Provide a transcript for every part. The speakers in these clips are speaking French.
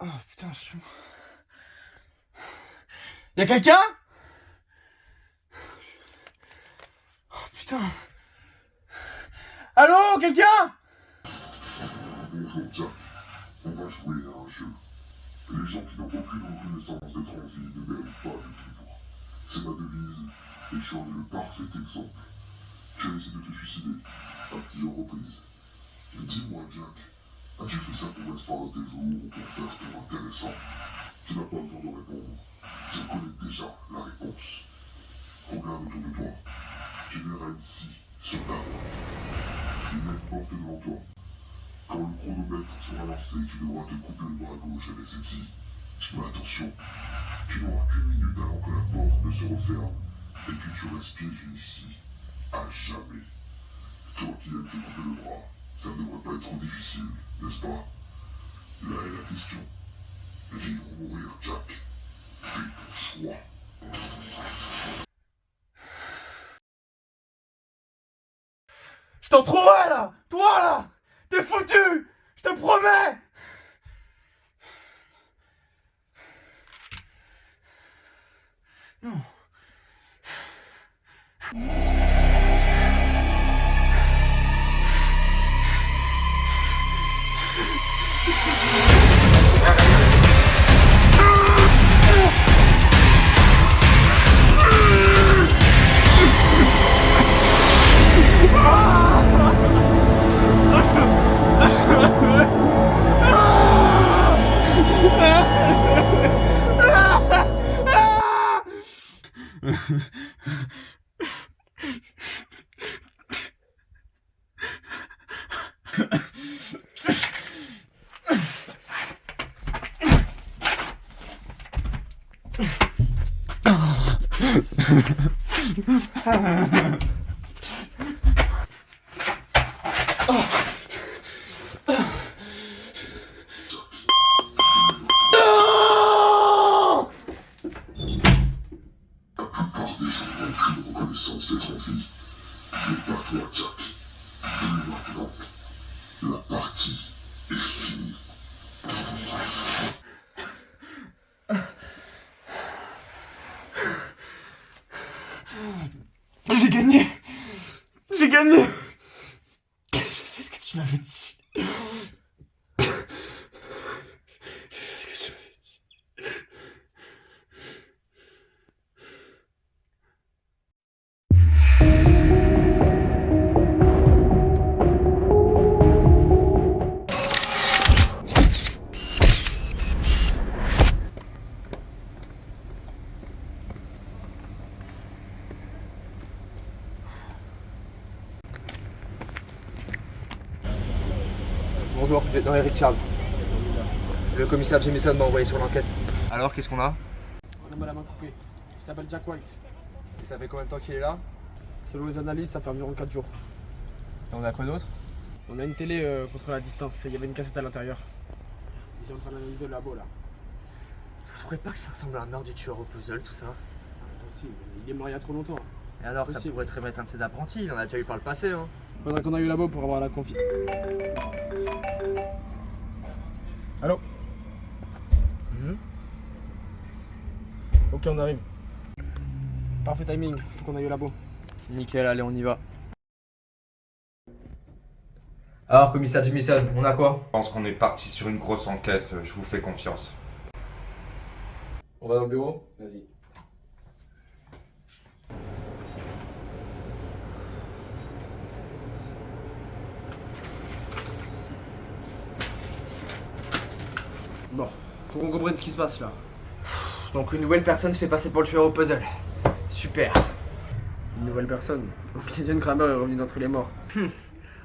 Oh putain, je suis... Y'a quelqu'un? Oh putain. Allô, quelqu'un? Bonjour Jack, on va jouer à un jeu. Les gens qui n'ont aucune reconnaissance d'être en vie ne méritent pas de vivre. C'est ma devise, et j'en ai le parfait exemple. Tu as essayé de te suicider à plusieurs reprises. Dis-moi Jack, as-tu fait ça pour être fort à tes jours ou pour faire ton intéressant? Tu n'as pas besoin de répondre. Je connais déjà la réponse. Regarde autour de toi. Tu verras ici, sur ta droite, une lettre porte devant toi. Quand le chronomètre sera lancé, tu devras te couper le bras gauche avec celle-ci. Mais attention, tu n'auras qu'une minute avant que la porte ne se referme et que tu restes piégé ici, à jamais. Toi qui aimes te couper le bras, ça ne devrait pas être trop difficile, n'est-ce pas? Là est la question. Vivre ou mourir, Jack. Fais ton choix. Je t'en trouverai là! Toi là! T'es foutu! Je te promets! Non. Reconnaissance d'être en vie. Mais pas toi, Jack. Et maintenant, la partie est finie. J'ai gagné! J'ai gagné! J'ai fait ce que tu m'avais dit. J'ai fait ce que tu m'avais dit. Bonjour, lieutenant Eric Charles. Le commissaire Jameson m'a envoyé sur l'enquête. Alors, qu'est-ce qu'on a? On a mal à main coupée. Il s'appelle Jack White. Et ça fait combien de temps qu'il est là? Selon les analyses, ça fait environ 4 jours. Et on a quoi d'autre? On a une télé contre la distance. Il y avait une cassette à l'intérieur. Ils sont en train d'analyser le labo là. Vous trouvez pas que ça ressemble à un meurtre du tueur au puzzle, tout ça? Impossible. Il est mort il y a trop longtemps. Et alors, ça Possible. pourrait très bien être un de ses apprentis, il en a déjà eu par le passé, hein. Faudrait qu'on aille au labo pour avoir la confi. Allô? Ok, on arrive. Parfait timing. Faut qu'on aille au labo. Nickel, allez, on y va. Alors, commissaire Jameson, on a quoi? Je pense qu'on est parti sur une grosse enquête, je vous fais confiance. On va dans le bureau? Vas-y. Bon, faut qu'on comprenne ce qui se passe là. Donc, une nouvelle personne se fait passer pour le tueur au puzzle. Super. Une nouvelle personne. Obsidian Kramer est revenu d'entre les morts.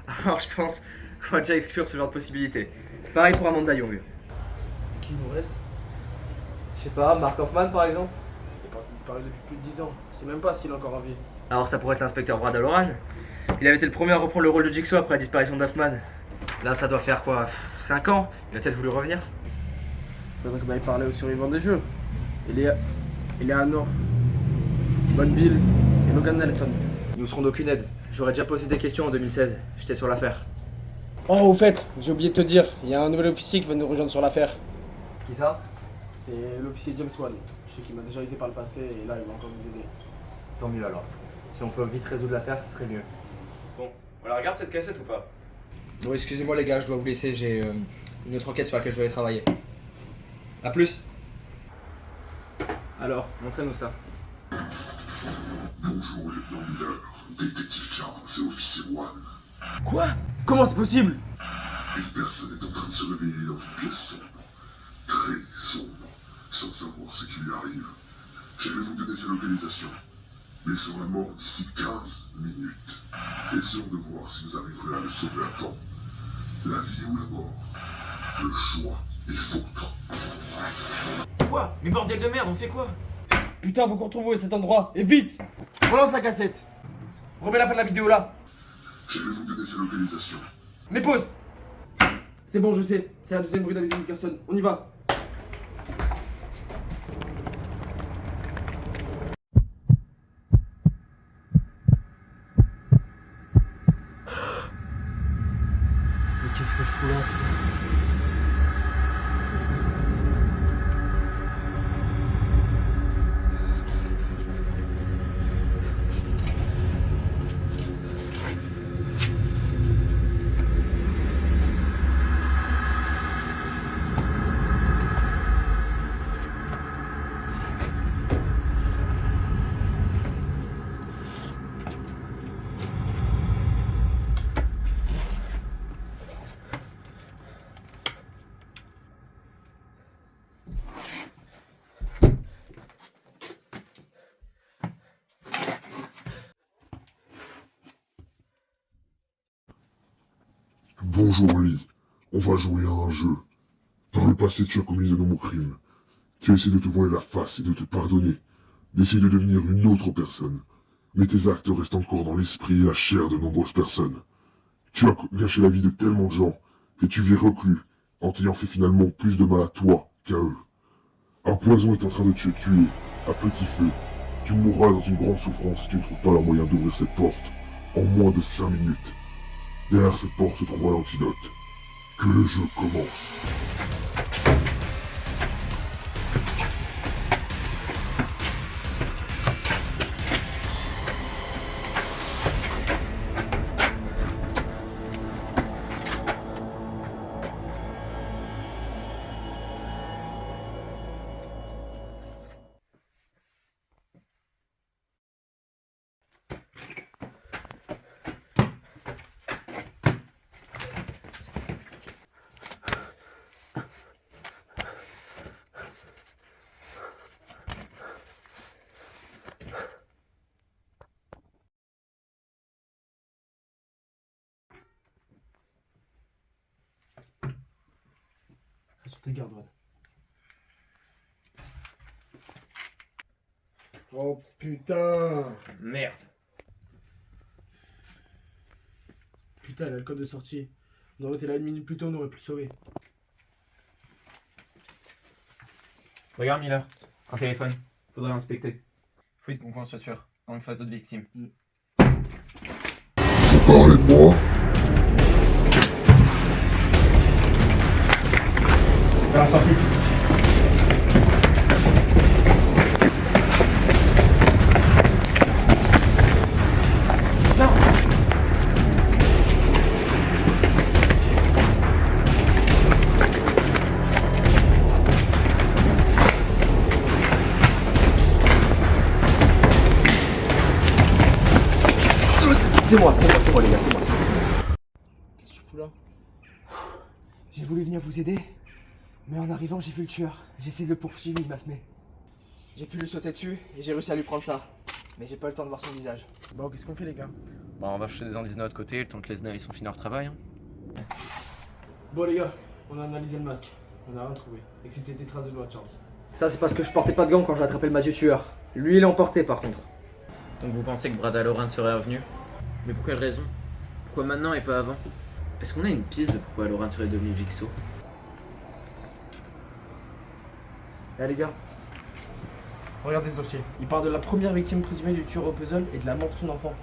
Alors, je pense qu'on va déjà exclure ce genre de possibilité. Pareil pour Amanda Young. Qui nous reste? Je sais pas, Mark Hoffman par exemple? Il est parti disparu depuis plus de 10 ans. Je sais même pas s'il est encore en vie. Alors ça pourrait être l'inspecteur Brad Halloran. Il avait été le premier à reprendre le rôle de Jigsaw après la disparition d'Hoffman. Là ça doit faire quoi, 5 ans? Il a peut-être voulu revenir. Faudrait qu'on aille parler aux survivants des jeux. Eleanor, Bonville et Logan Nelson. Ils nous seront d'aucune aide. J'aurais déjà posé des questions en 2016. J'étais sur l'affaire. Oh, au fait, j'ai oublié de te dire, il y a un nouvel officier qui va nous rejoindre sur l'affaire. Qui ça? C'est l'officier James Wan. Je sais qu'il m'a déjà aidé par le passé et là il va encore nous aider. Tant mieux alors. Si on peut vite résoudre l'affaire, ce serait mieux. Bon, on la regarde cette cassette ou pas? Bon, excusez-moi les gars, je dois vous laisser, j'ai une autre enquête sur laquelle je dois aller travailler. A plus. Alors, montrez-nous ça. Bonjour, lieutenant Miller, détective Charles et officier One. Quoi? Comment c'est possible? Une personne est en train de se réveiller dans une pièce sombre, très sombre, sans savoir ce qui lui arrive. Je vais vous donner sa localisation, mais il sera mort d'ici 15 minutes. Essayons de voir si vous arriverez à le sauver à temps. La vie ou la mort, le choix est vôtre. Quoi? Mais bordel de merde, on fait quoi? Putain, faut qu'on retrouve où est cet endroit, et vite! Relance la cassette! Remets la fin de la vidéo là! Je vais vous donner sa localisation. Mais pause! C'est bon, je sais, c'est la deuxième brigade de Nickerson, on y va! Mais qu'est-ce que je fous là, putain? Bonjour Lee, on va jouer à un jeu. Par le passé, tu as commis de nombreux crimes. Tu as essayé de te voiler la face et de te pardonner, d'essayer de devenir une autre personne. Mais tes actes restent encore dans l'esprit et la chair de nombreuses personnes. Tu as gâché la vie de tellement de gens, et tu vis reclus, en t'ayant fait finalement plus de mal à toi qu'à eux. Un poison est en train de te tuer, à petit feu. Tu mourras dans une grande souffrance si tu ne trouves pas le moyen d'ouvrir cette porte, en moins de 5 minutes. Derrière cette porte se trouvera l'antidote. Que le jeu commence. Sur tes gardes, Brad. Oh putain! Merde. Putain, elle a le code de sortie. On aurait été là une minute plus tôt, on aurait pu le sauver. Regarde Miller, un téléphone. Faudrait inspecter. Faut vite qu'on pense le tueur, avant qu'il fasse d'autres victimes. Vous parlez de moi? Vers la sortie. C'est moi les gars, c'est moi. Qu'est-ce que tu fous là? J'ai voulu venir vous aider, mais en arrivant j'ai vu le tueur. J'ai essayé de le poursuivre, il m'a semé. J'ai pu lui sauter dessus et j'ai réussi à lui prendre ça. Mais j'ai pas le temps de voir son visage. Bon, qu'est-ce qu'on fait, les gars? Bah on va chercher des indices de notre côté, le temps que les nains ils sont finis leur travail. Hein. Bon, les gars, on a analysé le masque. On a rien trouvé, excepté des traces de doigts de Charles. Ça c'est parce que je portais pas de gants quand j'ai attrapé le mafieux tueur. Lui il en portait par contre. Donc vous pensez que Brad Halloran serait revenu? Mais pour quelle raison? Pourquoi maintenant et pas avant? Est-ce qu'on a une piste de pourquoi Halloran serait devenu Jigsaw? Eh les gars, regardez ce dossier. Il parle de la première victime présumée du tueur au puzzle et de la mort de son enfant.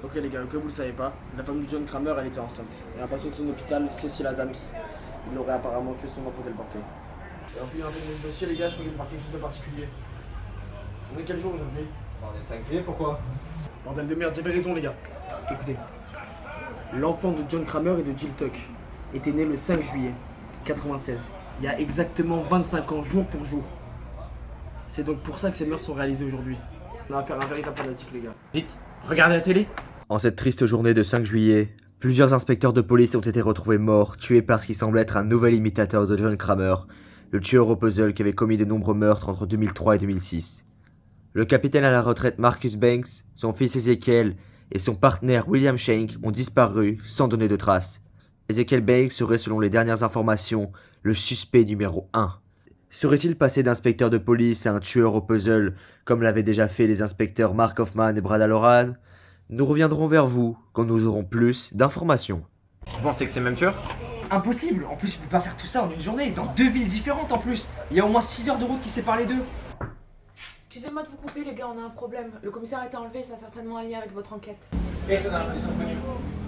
Ok les gars, que vous le savez pas, la femme de John Kramer elle était enceinte. Et un patient de son hôpital, Cecil Adams, Il aurait apparemment tué son enfant qu'elle portait. Et en fouillant un peu le dossier, les gars, je crois qu'il y a quelque chose de particulier. On est quel jour aujourd'hui? On est le 5 juillet, pourquoi? Bordel de merde, j'avais raison les gars. Écoutez, l'enfant de John Kramer et de Jill Tuck était né le 5 juillet 96. Il y a exactement 25 ans, jour pour jour. C'est donc pour ça que ces meurtres sont réalisés aujourd'hui. On a affaire à un véritable fanatique les gars. Vite, regardez la télé. En cette triste journée de 5 juillet, plusieurs inspecteurs de police ont été retrouvés morts, tués par ce qui semble être un nouvel imitateur de John Kramer, le tueur au puzzle qui avait commis de nombreux meurtres entre 2003 et 2006. Le capitaine à la retraite Marcus Banks, son fils Ezekiel et son partenaire William Shank ont disparu sans donner de traces. Ezekiel Banks serait, selon les dernières informations, le suspect numéro 1. Serait-il passé d'inspecteur de police à un tueur au puzzle, comme l'avaient déjà fait les inspecteurs Mark Hoffman et Brad Halloran? Nous reviendrons vers vous quand nous aurons plus d'informations. Vous pensez que c'est le même tueur? Impossible. En plus, il peut pas faire tout ça en une journée, dans 2 villes différentes en plus. Il y a au moins 6 heures de route qui séparent les deux. Excusez-moi de vous couper les gars, on a un problème. Le commissaire a été enlevé, ça a certainement un lien avec votre enquête. Et ça n'a pas son connu.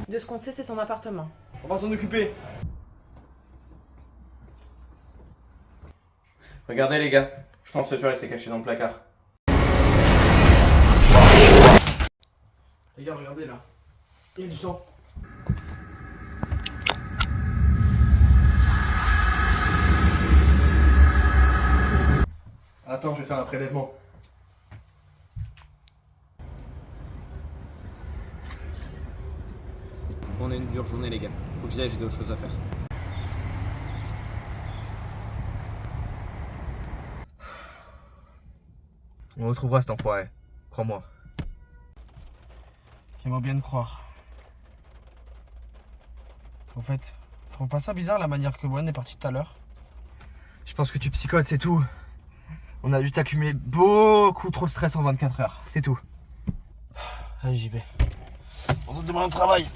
De ce qu'on sait, c'est son appartement. On va s'en occuper. Regardez les gars, je pense que le tueur s'est caché dans le placard. Les gars, regardez là. Il y a du sang. Attends, je vais faire un prélèvement. On a une dure journée les gars, faut que j'y aille, j'ai d'autres choses à faire. On retrouvera cet enfoiré, crois-moi. J'aimerais bien te croire. Au fait, tu trouves pas ça bizarre la manière que Gwen est partie tout à l'heure? Je pense que tu psychotes, c'est tout. On a juste accumulé beaucoup trop de stress en 24 heures, c'est tout. Allez, j'y vais. On se demande un travail.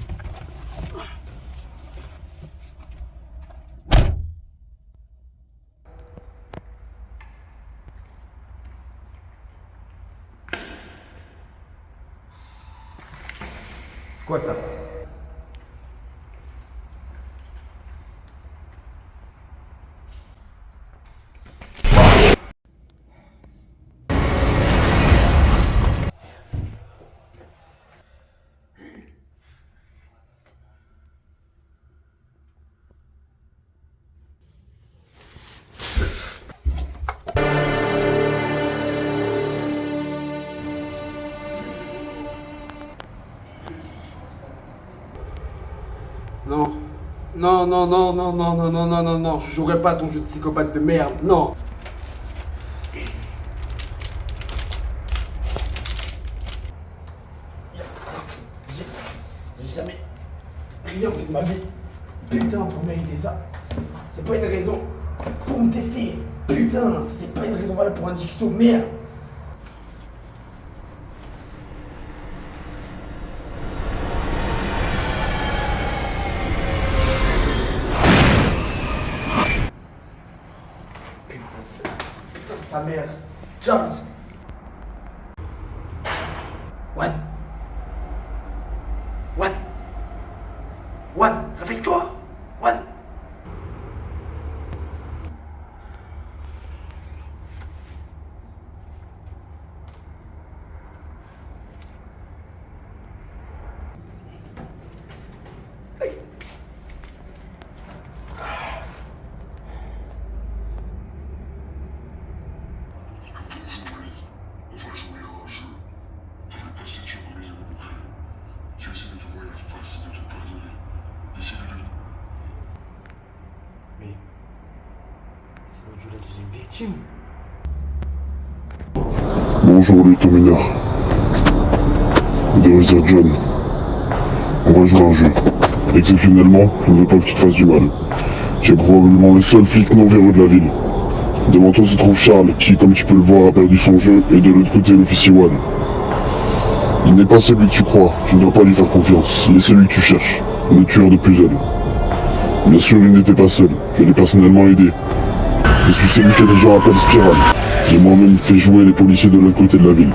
C'est quoi ça? Non. Non, non, non, non, non, non, non, non, non, non. Je jouerai pas ton jeu de psychopathe de merde. Non. J'ai jamais rien fait de ma vie. Putain, pour mériter ça. C'est pas une raison pour me tester. Putain, c'est pas une raison valable pour un jigsaw, merde. Putain de sa mère. Charles. Juan. Juan. Juan, réveille-toi. Juan. On va jouer à un jeu. Pour le passé, tu as commis un nouveau crime. Tu essaies de te voir la face et de te pardonner. Essaie-le. Mais c'est l'autre jour la deuxième victime. Bonjour, lieutenant mineur. Dériser John. On va jouer à un jeu. Exceptionnellement, je ne veux pas que tu te fasses du mal. Tu es probablement le seul flic non véreux de la ville. Devant toi se trouve Charles, qui, comme tu peux le voir, a perdu son jeu, et de l'autre côté l'officier Juan. Il n'est pas celui que tu crois, tu ne dois pas lui faire confiance. Il est celui que tu cherches, le tueur de puzzle. Bien sûr, il n'était pas seul, je l'ai personnellement aidé. Je suis celui que les gens appellent Spirale. J'ai moi-même fait jouer les policiers de l'autre côté de la ville.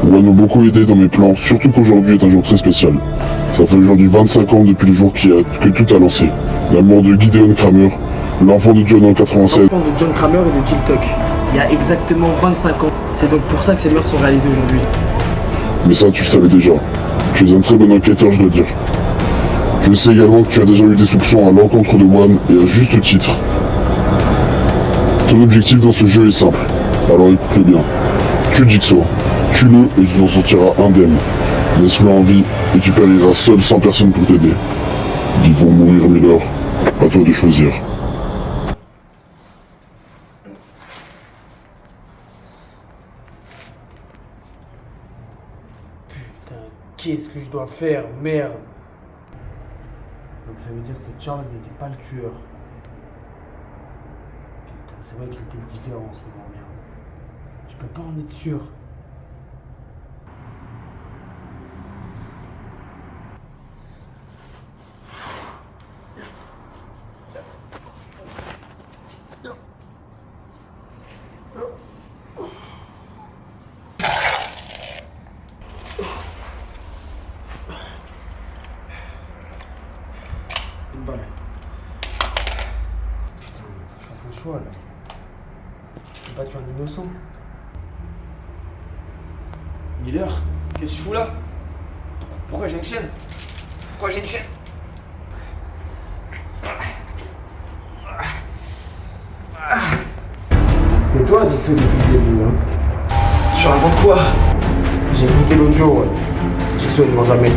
Juan m'a beaucoup aidé dans mes plans, surtout qu'aujourd'hui est un jour très spécial. Ça fait aujourd'hui 25 ans depuis le jour que tout a lancé. La mort de Gideon Kramer, l'enfant de John en 87. L'enfant de John Kramer et de Jill Tuck. Il y a exactement 25 ans. C'est donc pour ça que ces meurtres sont réalisés aujourd'hui. Mais ça, tu le savais déjà. Tu es un très bon enquêteur, je dois dire. Je sais également que tu as déjà eu des soupçons à l'encontre de Juan, et à juste titre. Ton objectif dans ce jeu est simple. Alors écoute-le bien. Tue Jigsaw. Tue-le et tu t'en sortiras indemne. Laisse-le en vie et tu périras seul sans personne pour t'aider. Vivre ou mourir, Miller. À toi de choisir. Putain, qu'est-ce que je dois faire? Merde. Donc ça veut dire que Charles n'était pas le tueur. Putain, c'est vrai qu'il était différent en ce moment, merde. Je peux pas en être sûr. Une balle. Putain, faut que je fasse un choix là. Je peux pas tuer un innocent. Miller, qu'est-ce que tu fous là? Pourquoi j'ai une chaîne? Pourquoi j'ai une chaîne? C'était toi, Jigsaw, depuis le début, hein. Tu racontes quoi? J'ai écouté l'autre jour, ouais. Jigsaw, il ne ment jamais.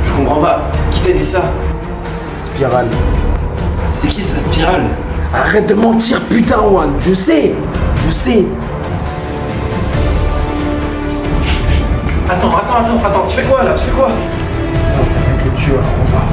Je comprends pas. Qui t'a dit ça? Spirale. C'est qui sa spirale? Arrête de mentir, putain, Juan. Je sais. Attends. Tu fais quoi là? Tu fais quoi? Non, t'es avec le tueur, je crois pas.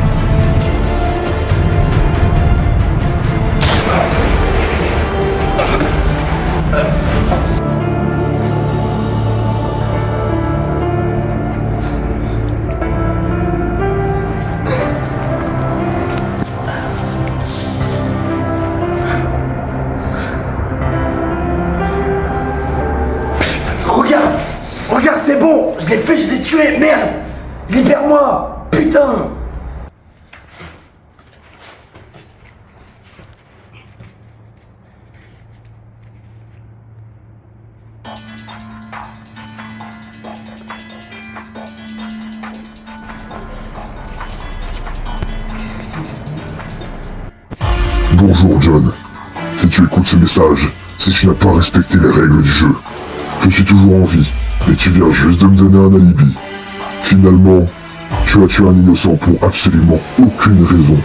Regarde, c'est bon. Je l'ai fait, je l'ai tué, merde. Libère-moi, putain. Bonjour John. Si tu écoutes ce message, c'est que tu n'as pas respecté les règles du jeu. Je suis toujours en vie, et tu viens juste de me donner un alibi. Finalement, tu as tué un innocent pour absolument aucune raison,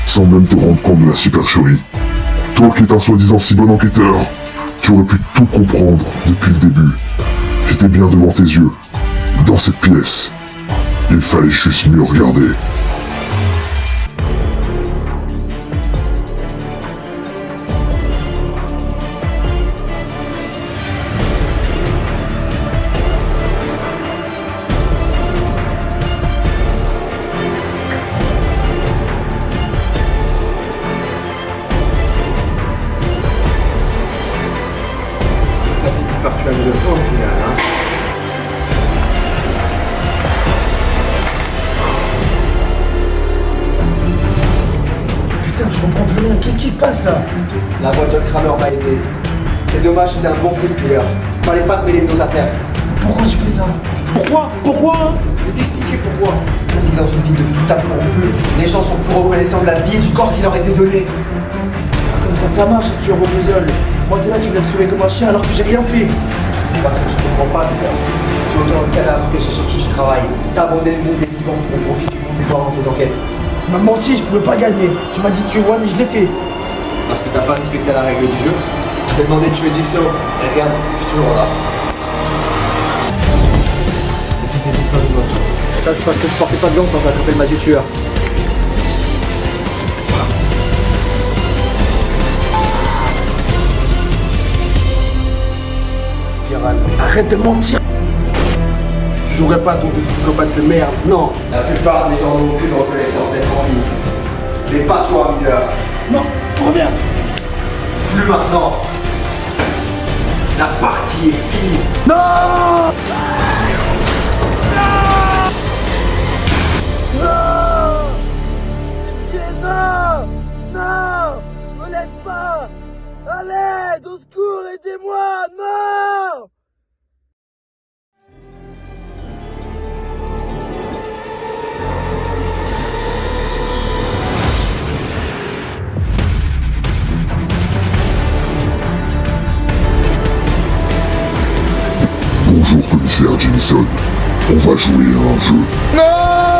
sans même te rendre compte de la supercherie. Toi qui es un soi-disant si bon enquêteur, tu aurais pu tout comprendre depuis le début. J'étais bien devant tes yeux, dans cette pièce. Il fallait juste mieux regarder. T'as fini par tuer un innocent au final, hein? Putain, je comprends plus rien. Qu'est-ce qui se passe là? La voix de John Kramer m'a aidé. C'est dommage, c'était un bon flic, Miller. Fallait pas te mêler de nos affaires. Pourquoi tu fais ça? Pourquoi? Je vais t'expliquer pourquoi. On vit dans une ville de putain de corrompus. Les gens sont plus reconnaissants de la vie et du corps qui leur a été donné. C'est comme ça que ça marche, tu es au puzzle. Moi, t'es là, tu me laisses crever comme un chien alors que j'ai rien fait. Parce que je comprends pas, Miller. Tu es autant le cadavre que ceux sur qui tu travailles. T'as abandonné le monde des vivants pour profiter du monde des morts dans tes enquêtes. Tu m'as menti, je pouvais pas gagner. Tu m'as dit de tuer Juan et je l'ai fait. Parce que t'as pas respecté la règle du jeu. Je t'ai demandé de tuer Jigsaw. Et regarde, je suis toujours là. Et c'était des traces de mort. Ça, c'est parce que je portais pas de gants quand j'ai attrapé le mafieux tueur. Spirale. Arrête de mentir. Je jouerai pas à ton jeu de psychopathe de merde, non. La plupart des gens n'ont aucune reconnaissance d'être en vie. Mais pas toi, Miller. Non, reviens. Plus maintenant. La partie est finie. Non. Non. Non. Jameson, on va jouer à un jeu. Non!